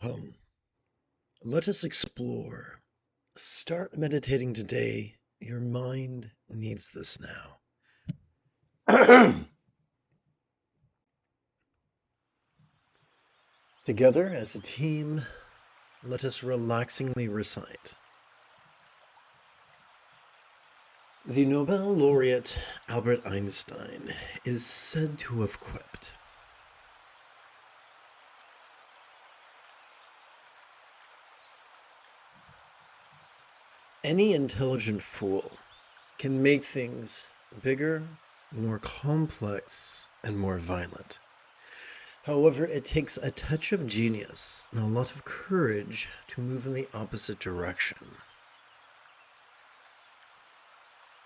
Come, let us explore. Start meditating today. Your mind needs this now. Together as a team, let us relaxingly recite. The Nobel laureate Albert Einstein is said to have quipped, "Any intelligent fool can make things bigger, more complex, and more violent. However, it takes a touch of genius and a lot of courage to move in the opposite direction.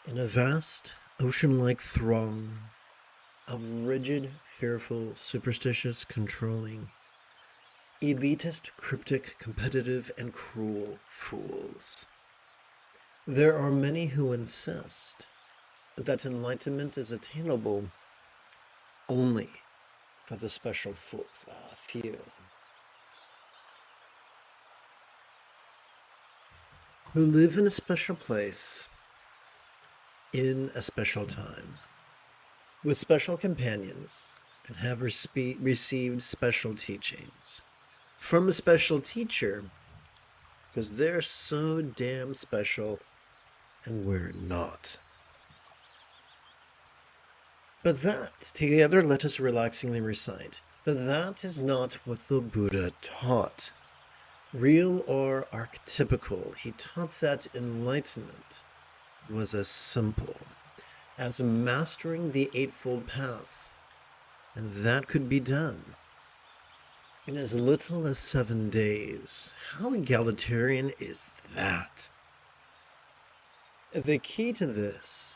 In a vast, ocean-like throng of rigid, fearful, superstitious, controlling, elitist, cryptic, competitive, and cruel fools, there are many who insist that enlightenment is attainable only for the special few, who live in a special place, in a special time, with special companions, and have received special teachings from a special teacher, because they're so damn special and we're not. But that, together let us relaxingly recite, but that is not what the Buddha taught. Real or archetypical, he taught that enlightenment was as simple as mastering the Eightfold Path, and that could be done in as little as 7 days. How egalitarian is that? The key to this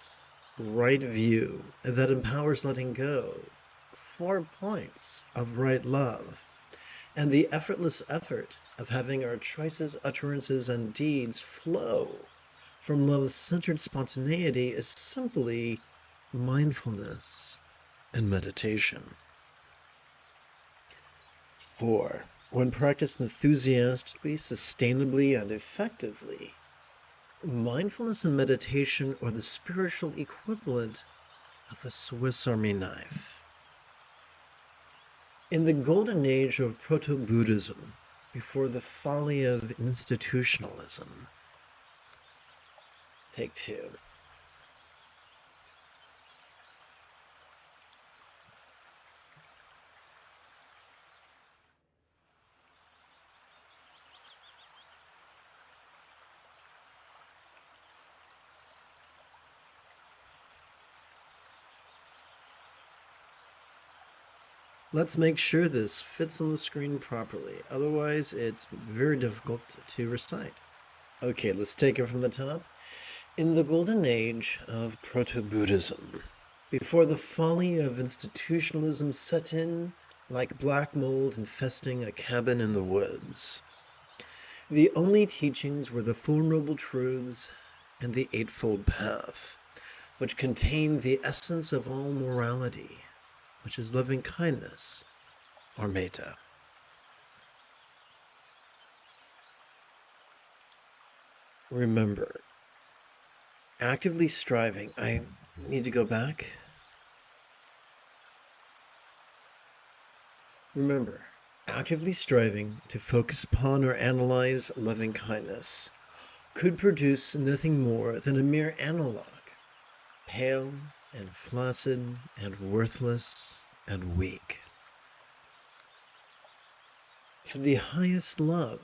right view that empowers letting go, 4 points of right love, and the effortless effort of having our choices, utterances, and deeds flow from love-centered spontaneity is simply mindfulness and meditation. 4. When practiced enthusiastically, sustainably, and effectively, mindfulness and meditation are the spiritual equivalent of a Swiss Army knife. In the golden age of proto-Buddhism, before the folly of institutionalism, take 2. Let's make sure this fits on the screen properly, otherwise it's very difficult to recite. Okay, let's take it from the top. In the golden age of proto-Buddhism, before the folly of institutionalism set in like black mold infesting a cabin in the woods, the only teachings were the Four Noble Truths and the Eightfold Path, which contained the essence of all morality, which is loving kindness, or metta. Remember, actively striving. I need to go back. Remember, actively striving to focus upon or analyze loving kindness could produce nothing more than a mere analog, pale and flaccid and worthless and weak. For the highest love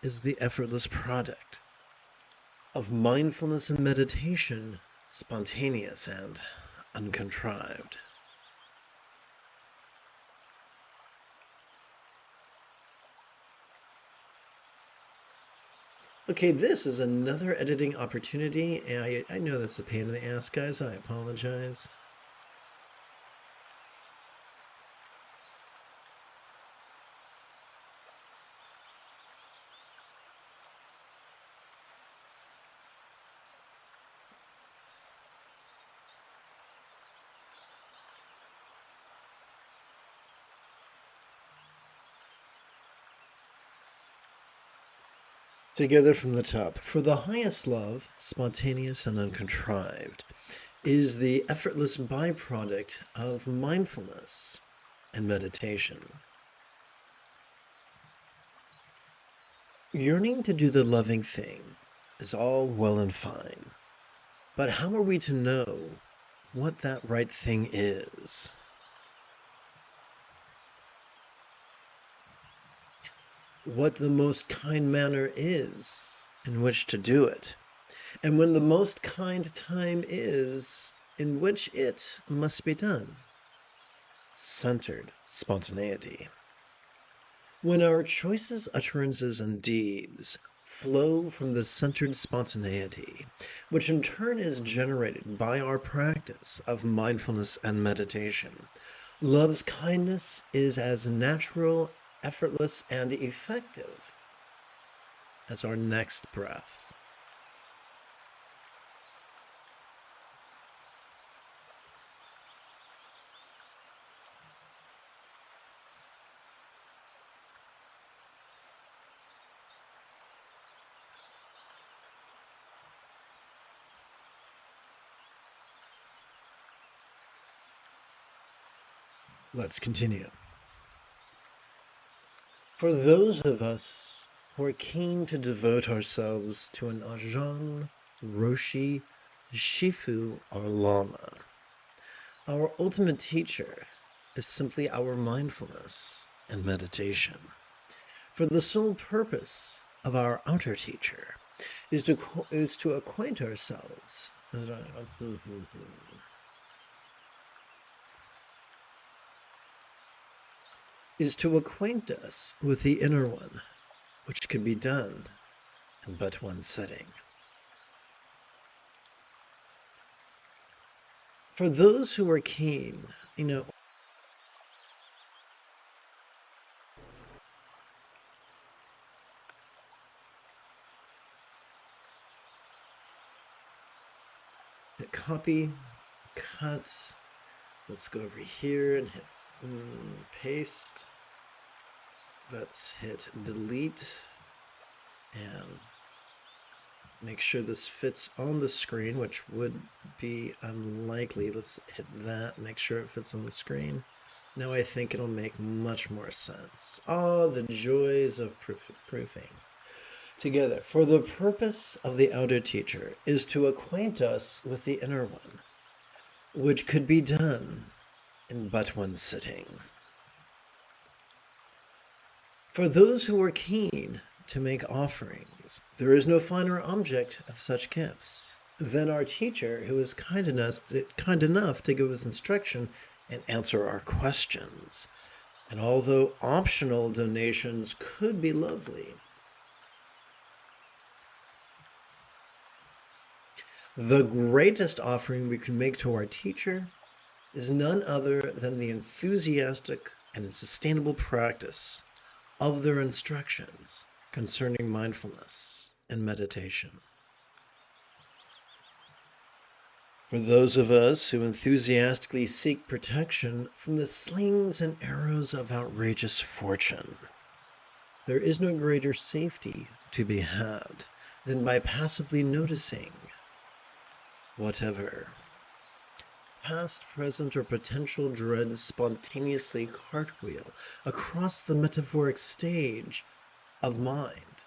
is the effortless product of mindfulness and meditation, spontaneous and uncontrived. Okay, this is another editing opportunity, and I know that's a pain in the ass, guys. I apologize. Together from the top. For the highest love, spontaneous and uncontrived, is the effortless byproduct of mindfulness and meditation. Yearning to do the loving thing is all well and fine, but how are we to know what that right thing is? What the most kind manner is in which to do it, and when the most kind time is in which it must be done. Centered spontaneity. When our choices, utterances, and deeds flow from the centered spontaneity, which in turn is generated by our practice of mindfulness and meditation, love's kindness is as natural, effortless, and effective as our next breath. Let's continue. For those of us who are keen to devote ourselves to an Ajahn, Roshi, Shifu, or Lama, our ultimate teacher is simply our mindfulness and meditation. For the sole purpose of our outer teacher is to acquaint ourselves is to acquaint us with the inner one, which can be done in but one sitting. For those who are keen, to copy, cut, let's go over here and hit paste. Let's hit delete and make sure this fits on the screen, which would be unlikely. Let's hit that, make sure it fits on the screen. Now I think it'll make much more sense. Oh, the joys of proofing. Together, for the purpose of the outer teacher is to acquaint us with the inner one, which could be done in but one sitting. For those who are keen to make offerings, there is no finer object of such gifts than our teacher who is kind enough to give us instruction and answer our questions. And although optional donations could be lovely, the greatest offering we can make to our teacher is none other than the enthusiastic and sustainable practice of their instructions concerning mindfulness and meditation. For those of us who enthusiastically seek protection from the slings and arrows of outrageous fortune, there is no greater safety to be had than by passively noticing whatever past, present, or potential dreads spontaneously cartwheel across the metaphoric stage of mind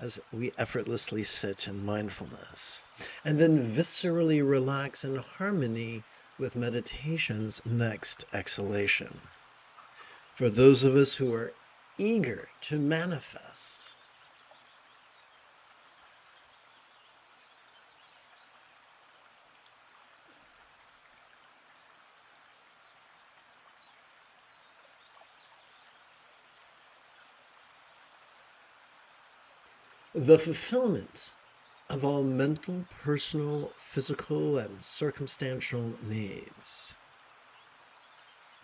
as we effortlessly sit in mindfulness, and then viscerally relax in harmony with meditation's next exhalation. For those of us who are eager to manifest the fulfillment of all mental, personal, physical, and circumstantial needs,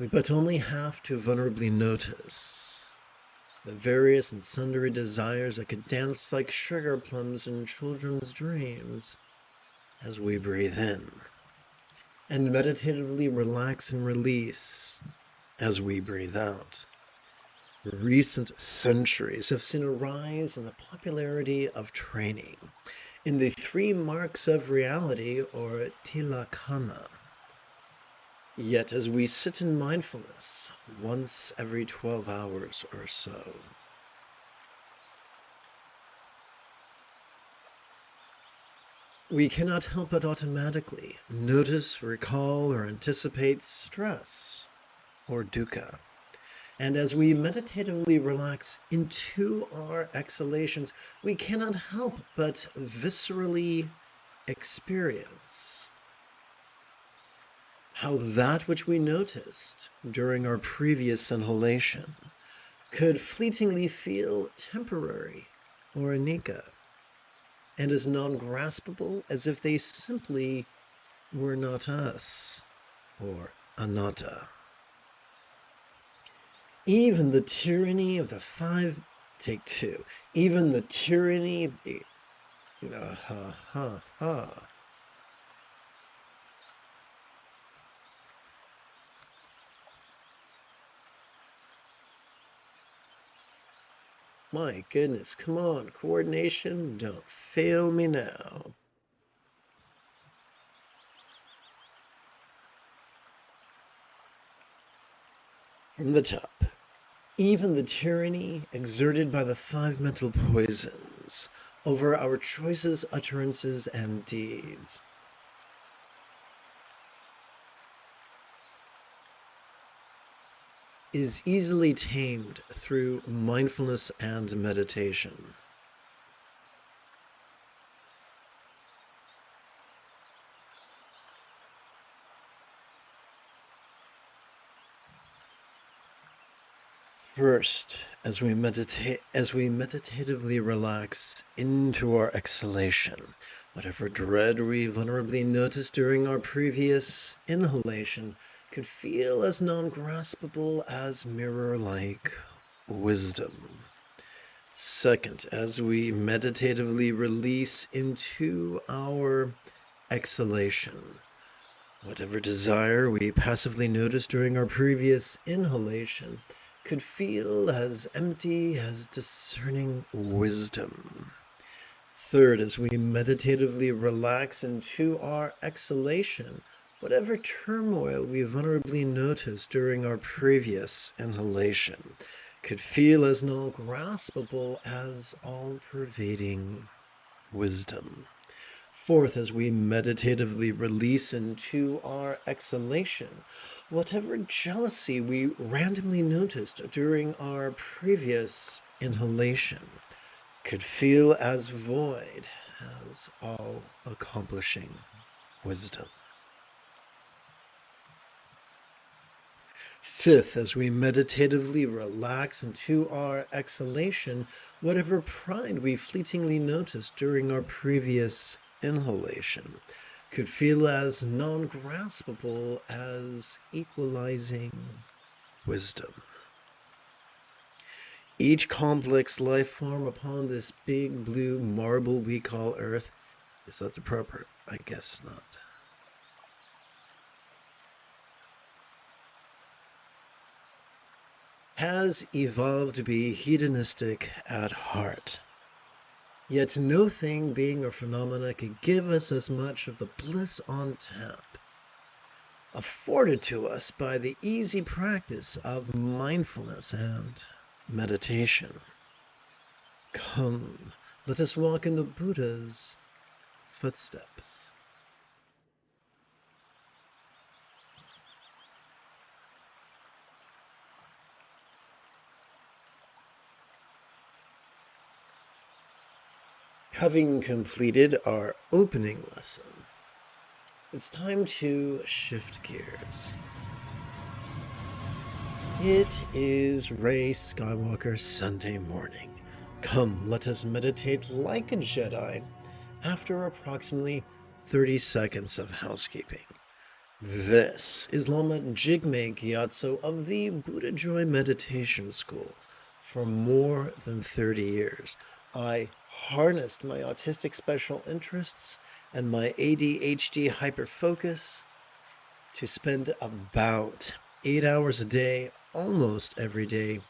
we but only have to vulnerably notice the various and sundry desires that could dance like sugar plums in children's dreams as we breathe in, and meditatively relax and release as we breathe out. Recent centuries have seen a rise in the popularity of training in the 3 marks of reality, or tilakkhana. Yet as we sit in mindfulness once every 12 hours or so, we cannot help but automatically notice, recall, or anticipate stress or dukkha. And as we meditatively relax into our exhalations, we cannot help but viscerally experience how that which we noticed during our previous inhalation could fleetingly feel temporary or anicca, and as non-graspable as if they simply were not us, or anatta. Even the tyranny of the five, take two, even the tyranny, My goodness, come on, coordination, don't fail me now. From the top. Even the tyranny exerted by the 5 mental poisons over our choices, utterances, and deeds is easily tamed through mindfulness and meditation. First, as we meditatively relax into our exhalation, whatever dread we vulnerably noticed during our previous inhalation could feel as non-graspable as mirror-like wisdom. Second, as we meditatively release into our exhalation, whatever desire we passively noticed during our previous inhalation could feel as empty as discerning wisdom. Third, as we meditatively relax into our exhalation, whatever turmoil we vulnerably noticed during our previous inhalation could feel as non-graspable as all-pervading wisdom. Fourth, as we meditatively release into our exhalation, whatever jealousy we randomly noticed during our previous inhalation could feel as void as all-accomplishing wisdom. Fifth, as we meditatively relax into our exhalation, whatever pride we fleetingly noticed during our previous inhalation could feel as non-graspable as equalizing wisdom. Each complex life form upon this big blue marble we call Earth, is that the proper? I guess not. Has evolved to be hedonistic at heart. Yet no thing, being, or phenomena could give us as much of the bliss on tap, afforded to us by the easy practice of mindfulness and meditation. Come, let us walk in the Buddha's footsteps. Having completed our opening lesson, it's time to shift gears. It is Rey Skywalker Sunday morning. Come, let us meditate like a Jedi after approximately 30 seconds of housekeeping. This is Lama Jigme Gyatso of the Buddha Joy Meditation School. For more than 30 years, I harnessed my autistic special interests and my ADHD hyperfocus to spend about 8 hours a day, almost every day,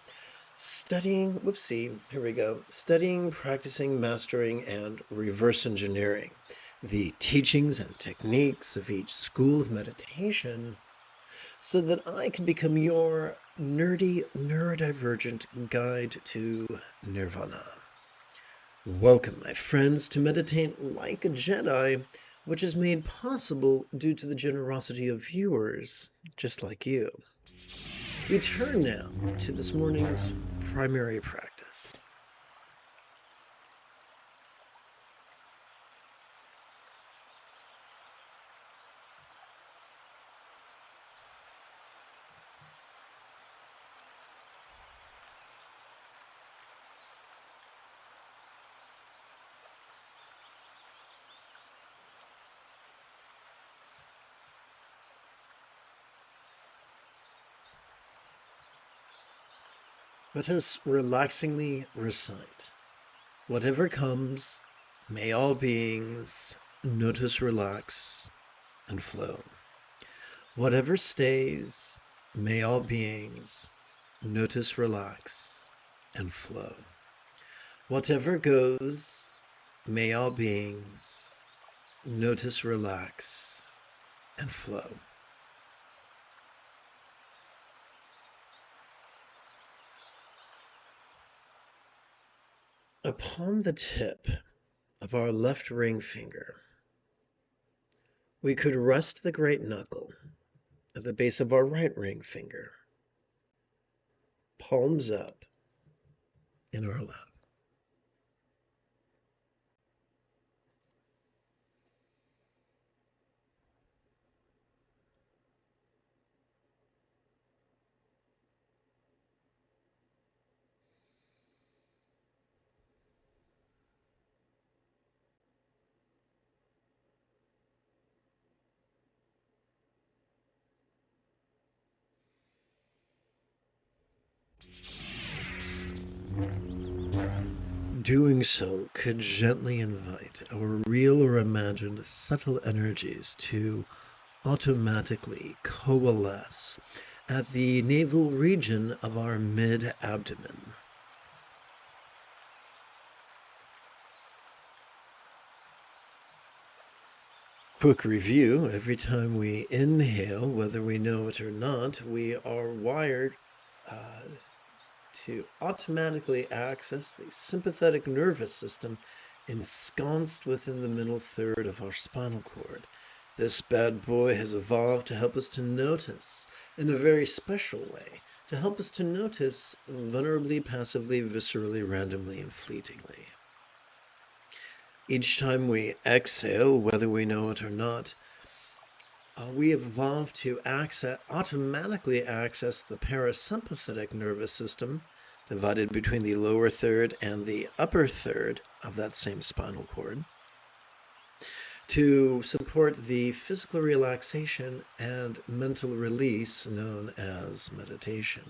Studying, whoopsie, here we go. Studying, practicing, mastering, and reverse engineering the teachings and techniques of each school of meditation so that I can become your nerdy, neurodivergent guide to nirvana. Welcome, my friends, to Meditate Like a Jedi, which is made possible due to the generosity of viewers just like you. We turn now to this morning's primary practice. Let us relaxingly recite. Whatever comes, may all beings notice, relax, and flow. Whatever stays, may all beings notice, relax, and flow. Whatever goes, may all beings notice, relax, and flow. Upon the tip of our left ring finger, we could rest the great knuckle at the base of our right ring finger, palms up in our lap. Doing so could gently invite our real or imagined subtle energies to automatically coalesce at the navel region of our mid-abdomen. Quick review, every time we inhale, whether we know it or not, we are wired to automatically access the sympathetic nervous system ensconced within the middle third of our spinal cord. This bad boy has evolved to help us to notice in a very special way, to help us to notice vulnerably, passively, viscerally, randomly, and fleetingly. Each time we exhale, whether we know it or not, we evolved to automatically access the parasympathetic nervous system, divided between the lower third and the upper third of that same spinal cord, to support the physical relaxation and mental release known as meditation.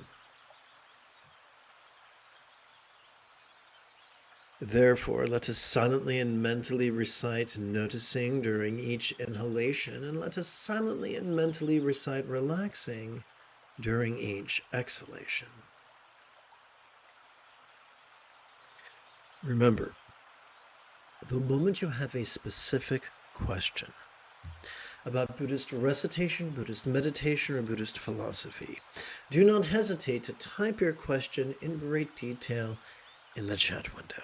Therefore, let us silently and mentally recite noticing during each inhalation, and let us silently and mentally recite relaxing during each exhalation. Remember, the moment you have a specific question about Buddhist recitation, Buddhist meditation, or Buddhist philosophy, do not hesitate to type your question in great detail in the chat window.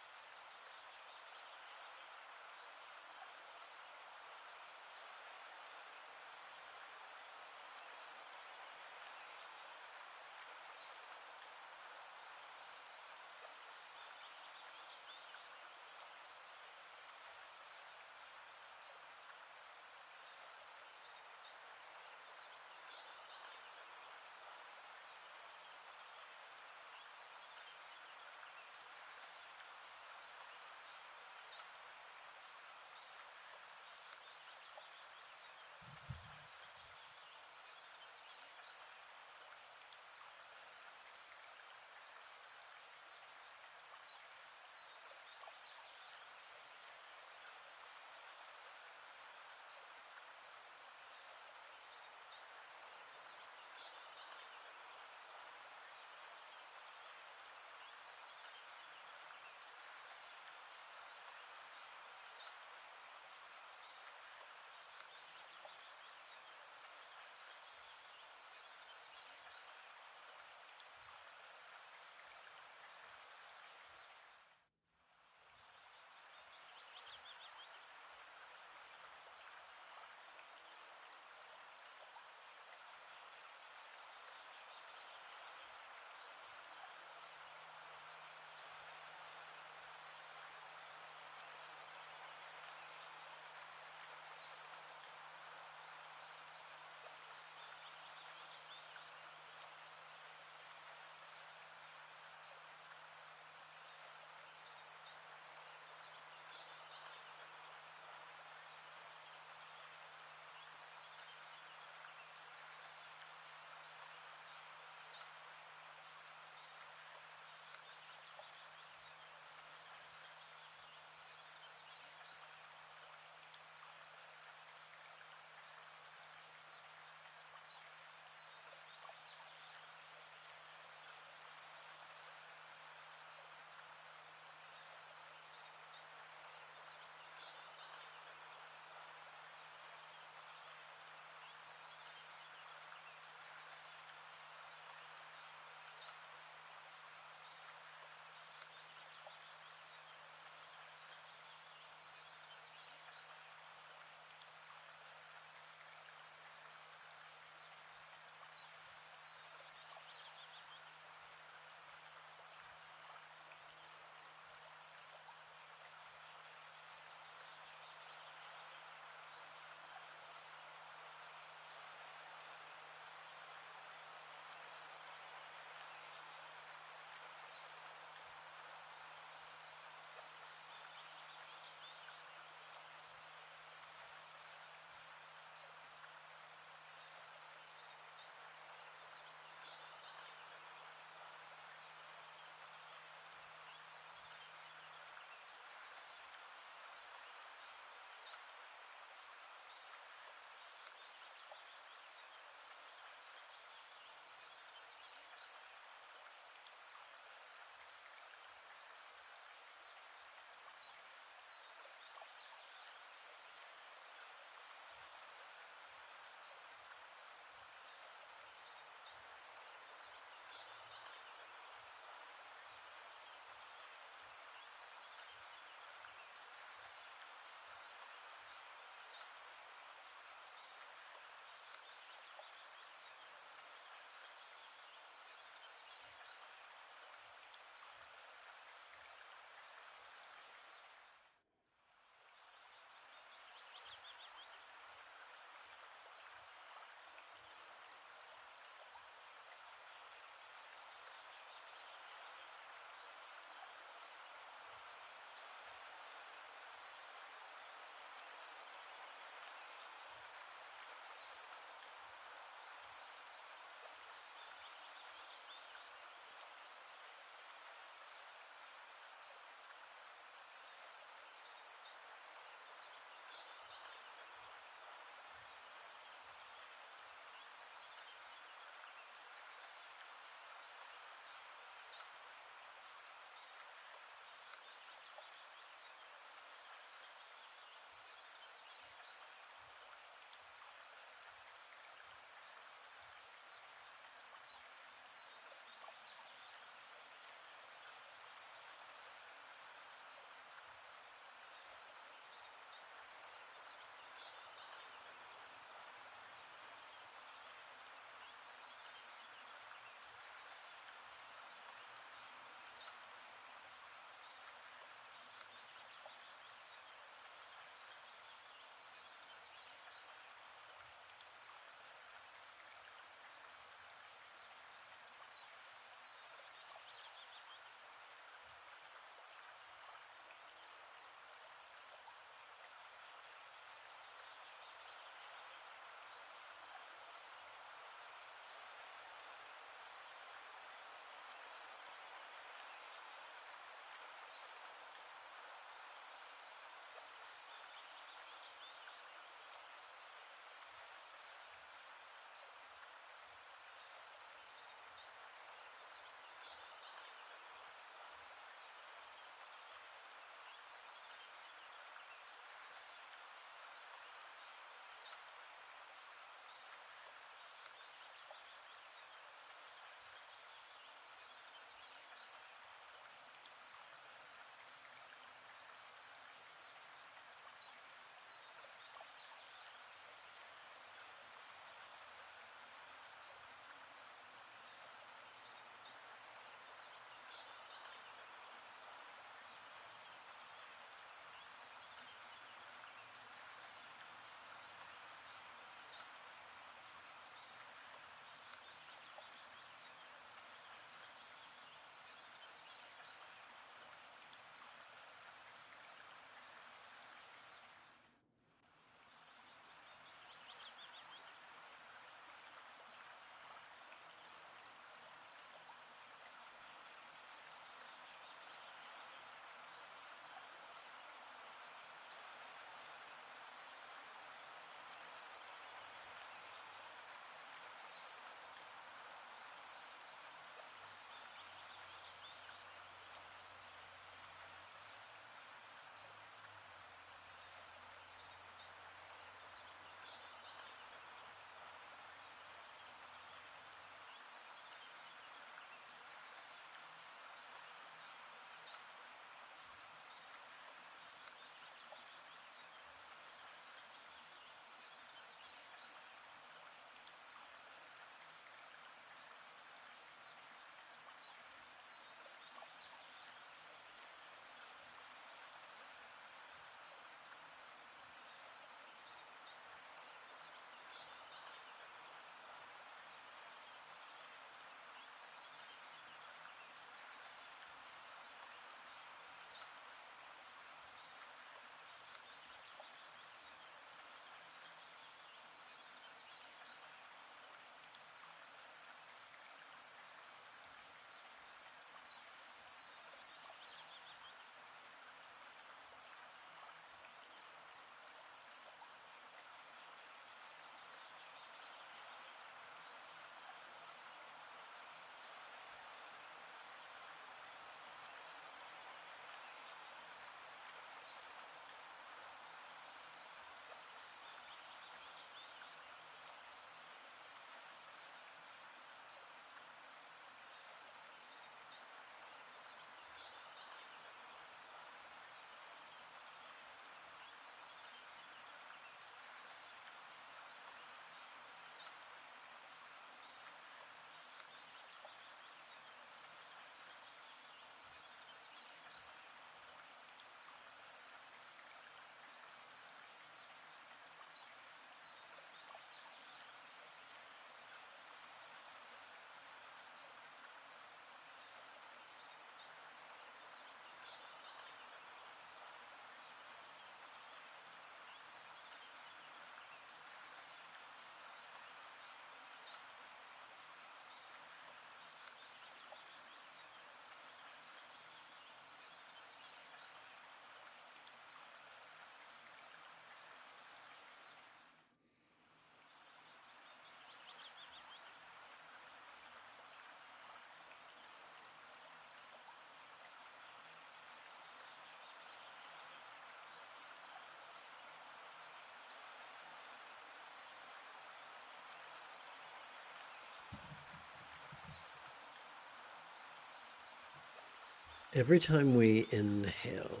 Every time we inhale,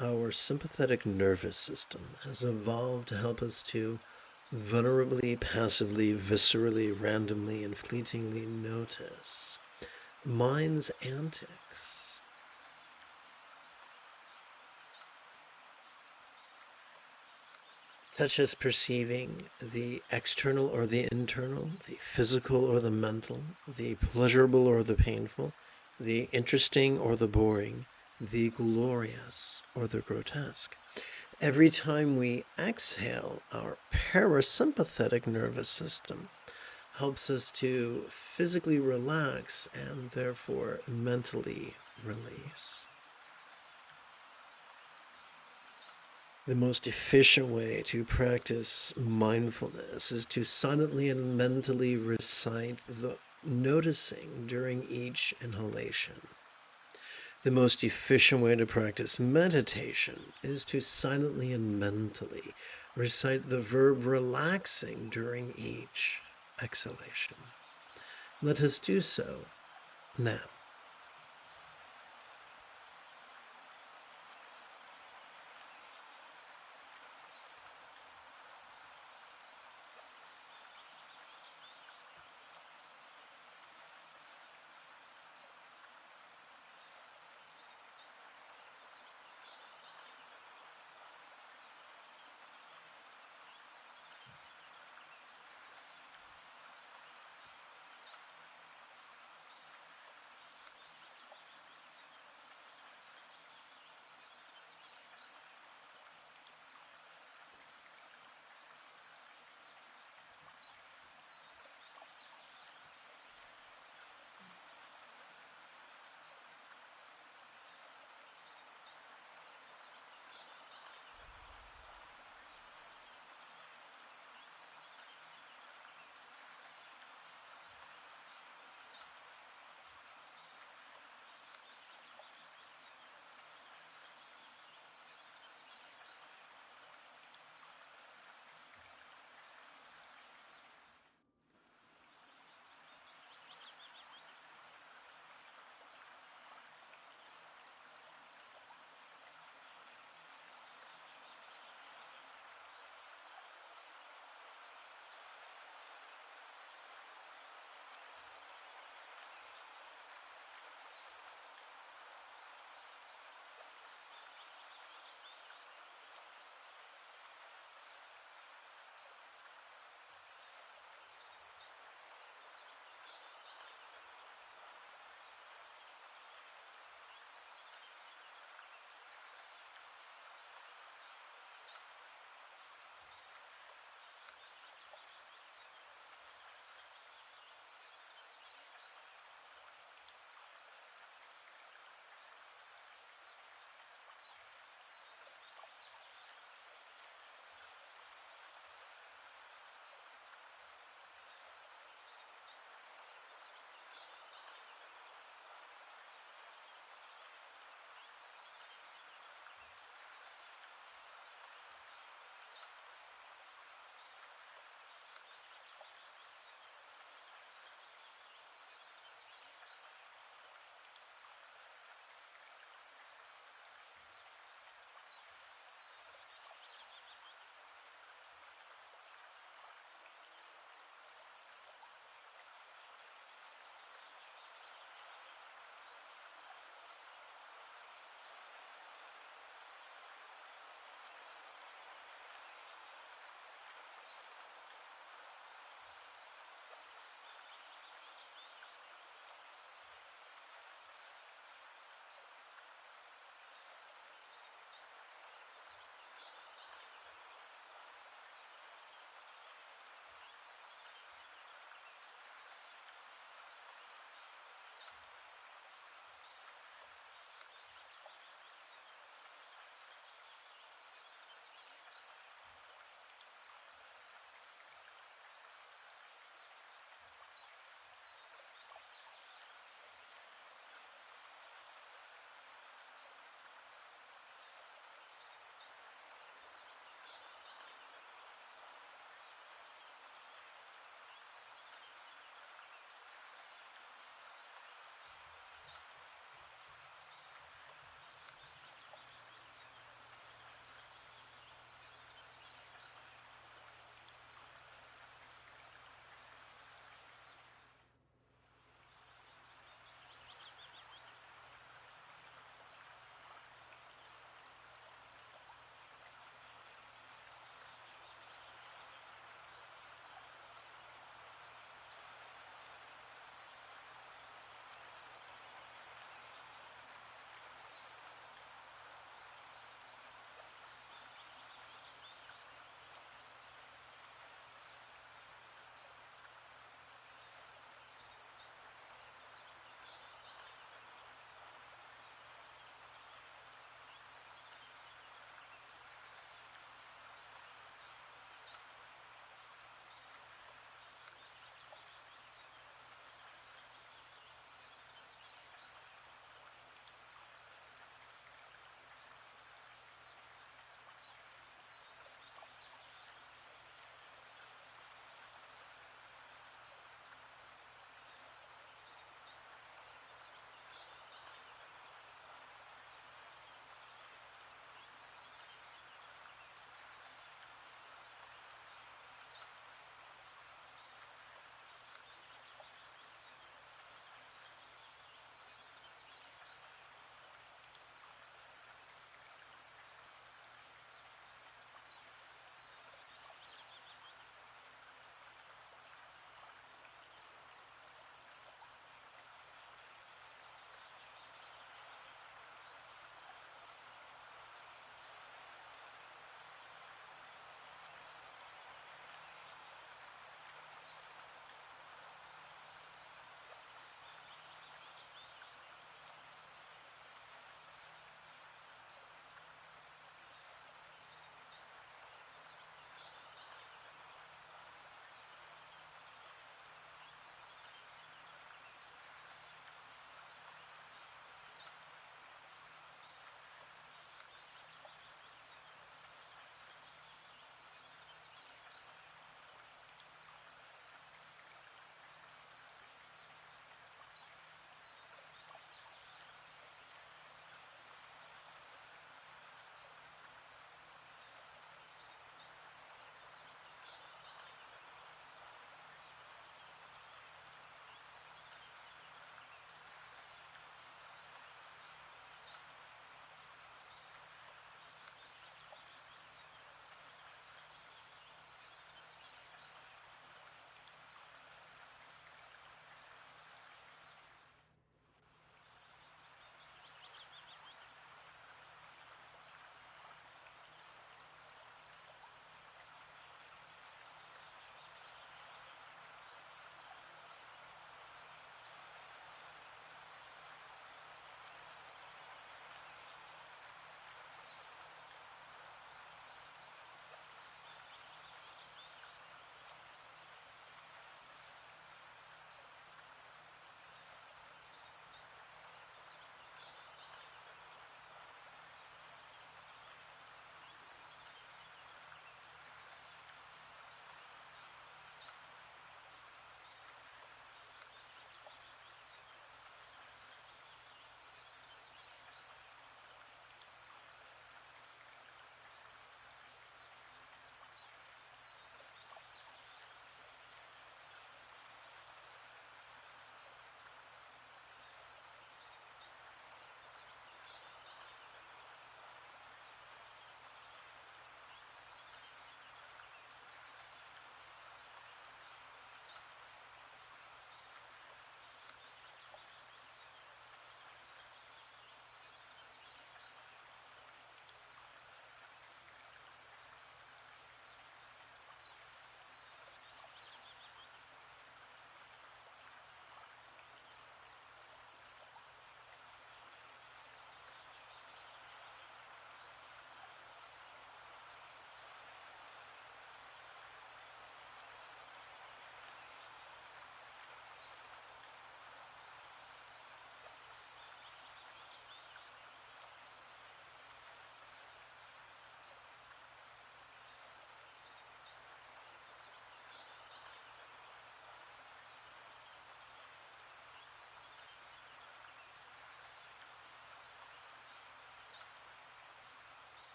our sympathetic nervous system has evolved to help us to vulnerably, passively, viscerally, randomly, and fleetingly notice mind's antics. Such as perceiving the external or the internal, the physical or the mental, the pleasurable or the painful, the interesting or the boring, the glorious or the grotesque. Every time we exhale, our parasympathetic nervous system helps us to physically relax and therefore mentally release. The most efficient way to practice mindfulness is to silently and mentally recite the noticing during each inhalation. The most efficient way to practice meditation is to silently and mentally recite the verb relaxing during each exhalation. Let us do so now.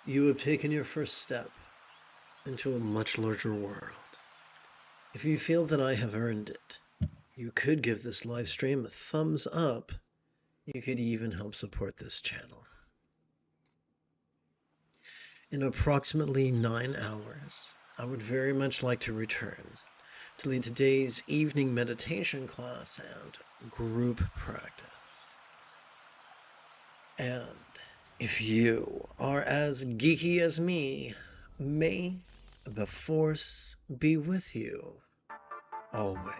You have taken your first step into a much larger world. If you feel that I have earned it, you could give this live stream a thumbs up. You could even help support this channel. In approximately 9 hours, I would very much like to return to lead today's evening meditation class and group practice. And if you are as geeky as me, may the Force be with you always.